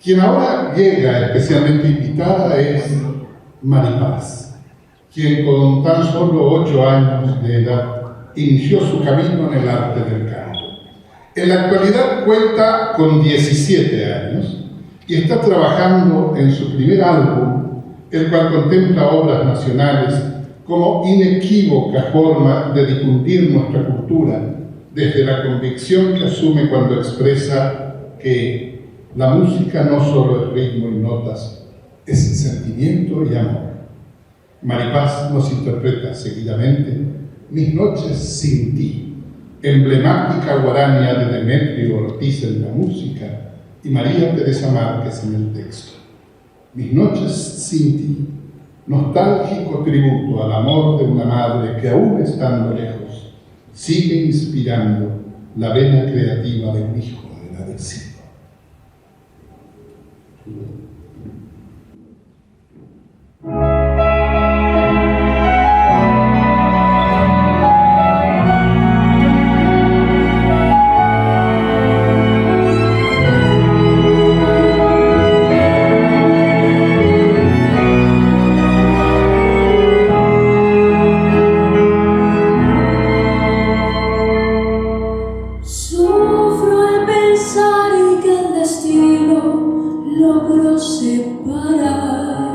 Quien ahora llega especialmente invitada es Maripaz, quien con tan solo 8 años de edad inició su camino en el arte del canto. En la actualidad cuenta con 17 años y está trabajando en su primer álbum, el cual contempla obras nacionales como inequívoca forma de difundir nuestra cultura desde la convicción que asume cuando expresa que la música no solo es ritmo y notas, es sentimiento y amor. Maripaz nos interpreta seguidamente Mis noches sin ti, emblemática guarania de Demetrio Ortiz en la música y María Teresa Márquez en el texto. Mis noches sin ti, nostálgico tributo al amor de una madre que aún estando lejos, sigue inspirando la vena creativa de un hijo de la vecina. Sufro al pensar que el destino logró separar